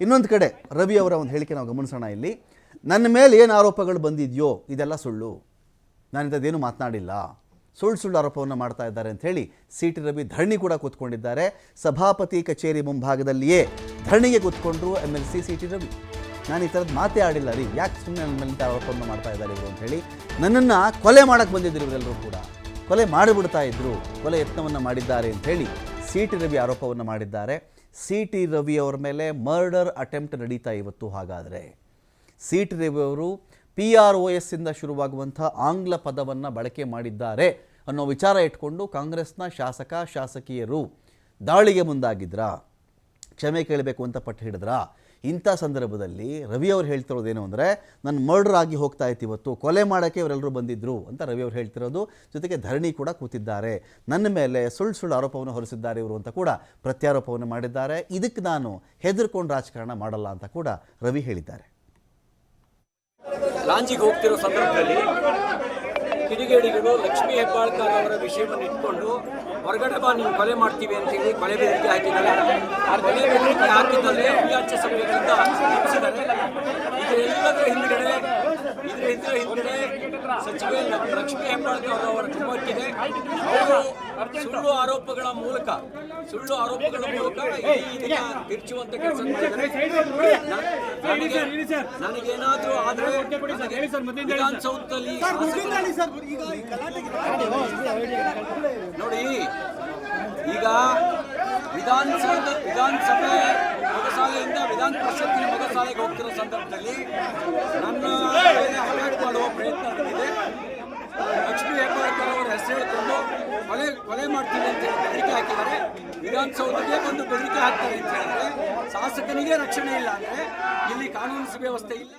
ಇನ್ನೊಂದು ಕಡೆ ರವಿ ಅವರ ಒಂದು ಹೇಳಿಕೆ ನಾವು ಗಮನಿಸೋಣ ಇಲ್ಲಿ. ನನ್ನ ಮೇಲೆ ಏನು ಆರೋಪಗಳು ಬಂದಿದೆಯೋ ಇದೆಲ್ಲ ಸುಳ್ಳು, ನಾನು ಇಂಥದ್ದೇನು ಮಾತನಾಡಿಲ್ಲ, ಸುಳ್ಳು ಆರೋಪವನ್ನು ಮಾಡ್ತಾ ಇದ್ದಾರೆ ಅಂತ ಹೇಳಿ ಸಿ ಟಿ ರವಿ ಧರಣಿ ಕೂಡ ಕೂತ್ಕೊಂಡಿದ್ದಾರೆ. ಸಭಾಪತಿ ಕಚೇರಿ ಮುಂಭಾಗದಲ್ಲಿಯೇ ಧರಣಿಗೆ ಕೂತ್ಕೊಂಡ್ರು MLC ಸಿ ಟಿ ರವಿ. ನಾನು ಈ ಥರದ್ದು ಮಾತೇ ಆಡಿಲ್ಲ ರೀ, ಯಾಕೆ ಸುಮ್ಮನೆ ನನ್ನ ಮೇಲೆ ಆರೋಪವನ್ನು ಮಾಡ್ತಾ ಇದ್ದಾರೆ ಇವರು ಅಂತ ಹೇಳಿ. ನನ್ನನ್ನು ಕೊಲೆ ಮಾಡೋಕ್ಕೆ ಬಂದಿದ್ದರು ಇವರೆಲ್ಲರೂ ಕೂಡ, ಕೊಲೆ ಮಾಡಿಬಿಡ್ತಾ ಇದ್ರು, ಕೊಲೆ ಯತ್ನವನ್ನು ಮಾಡಿದ್ದಾರೆ ಅಂಥೇಳಿ ಸಿ ಟಿ ರವಿ ಆರೋಪವನ್ನು ಮಾಡಿದ್ದಾರೆ. ಸಿ ಟಿ ರವಿ ಅವರ ಮೇಲೆ ಮರ್ಡರ್ ಅಟೆಂಪ್ಟ್ ನಡೀತಾ ಇವತ್ತು. ಹಾಗಾದರೆ ಸಿ ಟಿ ರವಿ ಅವರು PROS ಇಂದ ಶುರುವಾಗುವಂಥ ಆಂಗ್ಲ ಪದವನ್ನು ಬಳಕೆ ಮಾಡಿದ್ದಾರೆ ಅನ್ನೋ ವಿಚಾರ ಇಟ್ಕೊಂಡು ಕಾಂಗ್ರೆಸ್ನ ಶಾಸಕಿಯರು ದಾಳಿಗೆ ಮುಂದಾಗಿದ್ರಾ, ಕ್ಷಮೆ ಕೇಳಬೇಕು ಅಂತ ಪಟ್ಟು ಹಿಡಿದ್ರಾ? ಇಂಥ ಸಂದರ್ಭದಲ್ಲಿ ರವಿ ಅವರು ಹೇಳ್ತಿರೋದೇನು ಅಂದರೆ, ನನ್ನ ಮರ್ಡರ್ ಆಗಿ ಹೋಗ್ತಾ ಇತ್ತು ಇವತ್ತು, ಕೊಲೆ ಮಾಡೋಕ್ಕೆ ಇವರೆಲ್ಲರೂ ಬಂದಿದ್ದರು ಅಂತ ರವಿ ಅವರು ಹೇಳ್ತಿರೋದು. ಜೊತೆಗೆ ಧರಣಿ ಕೂಡ ಕೂತಿದ್ದಾರೆ, ನನ್ನ ಮೇಲೆ ಸುಳ್ಳು ಆರೋಪವನ್ನು ಹೊರಿಸಿದ್ದಾರೆ ಇವರು ಅಂತ ಕೂಡ ಪ್ರತ್ಯಾರೋಪವನ್ನು ಮಾಡಿದ್ದಾರೆ. ಇದಕ್ಕೆ ನಾನು ಹೆದರ್ಕೊಂಡು ರಾಜಕಾರಣ ಮಾಡಲ್ಲ ಅಂತ ಕೂಡ ರವಿ ಹೇಳಿದ್ದಾರೆ. ಲಾಂಜಿಗೆ ಹೋಗ್ತಿರೋ ಸಂದರ್ಭದಲ್ಲಿ ಕಿಡಿಗೇಡಿಗಳು ಲಕ್ಷ್ಮೀ ಹೆಬ್ಬಾಳ್ಕರ್ ಅವರ ವಿಷಯವನ್ನು ಇಟ್ಕೊಂಡು ಹೊರಗಡೆ ಬಾ ನೀವು ಕೊಲೆ ಮಾಡ್ತೀವಿ ಅಂತೇಳಿ ಕೊಲೆ ಬೆದರಿಕೆ ಹಾಕಿದ್ದಾರೆ. ಆ ಕೊಲೆ ಬೆದರಿಕೆ ಹಾಕಿದ್ದಲ್ಲೇ ಅವಿಯಾಚ್ಯ ಸಭೆಗಳಿಂದ ತಪ್ಪಿಸಿದ್ದಾರೆ. ಇದೆಲ್ಲದರ ಹಿಂದ್ಗಡೆ ಸಚಿವೆ ಲಕ್ಷ್ಮೀ ಹೆಬ್ಬಾಳ್ಕರ್ ಅವರ ಕುಮ್ಮಕ್ಕಿದೆ. ಅವರು ಸುಳ್ಳು ಆರೋಪಗಳ ಮೂಲಕ ಇದನ್ನ ತಿರ್ಚುವಂತ ಕೆಲಸ ಮಾಡಿದ್ದಾರೆ. ನನಗೇನಾದ್ರೂ ಆದ್ರೆ ವಿಧಾನಸೌಧದಲ್ಲಿ ನೋಡಿ, ಈಗ ವಿಧಾನಸಭೆ ಮೊಗಸಾಲೆಯಿಂದ ವಿಧಾನ ಪರಿಷತ್ತಿನ ಮೊಗಸಾಲೆಗೆ ಹೋಗ್ತಿರೋ ಸಂದರ್ಭದಲ್ಲಿ ನನ್ನ ಮೇಲೆ ಅಟ್ಯಾಕ್ ಮಾಡುವ ಪ್ರಯತ್ನ ನಡೆದಿದೆ. ಲಕ್ಷ್ಮೀ ಹೆಬ್ಬಾಳ್ಕರ್ ಅವರ ಹೆಸರು ಹೇಳ್ಕೊಂಡು ಕೊಲೆ ಮಾಡ್ತೀವಿ ಅಂತ ಹೇಳಿ ಬೆದರಿಕೆ ಹಾಕಿದ್ದಾರೆ. ವಿಧಾನಸೌಧಕ್ಕೆ ಬಂದು ಬೆದರಿಕೆ ಹಾಕ್ತಾರೆ ಅಂತ ಹೇಳಿದ್ರೆ ಶಾಸಕನಿಗೆ ರಕ್ಷಣೆ ಇಲ್ಲ ಅಂದರೆ ಇಲ್ಲಿ ಕಾನೂನು ಸುವ್ಯವಸ್ಥೆ ಇಲ್ಲ.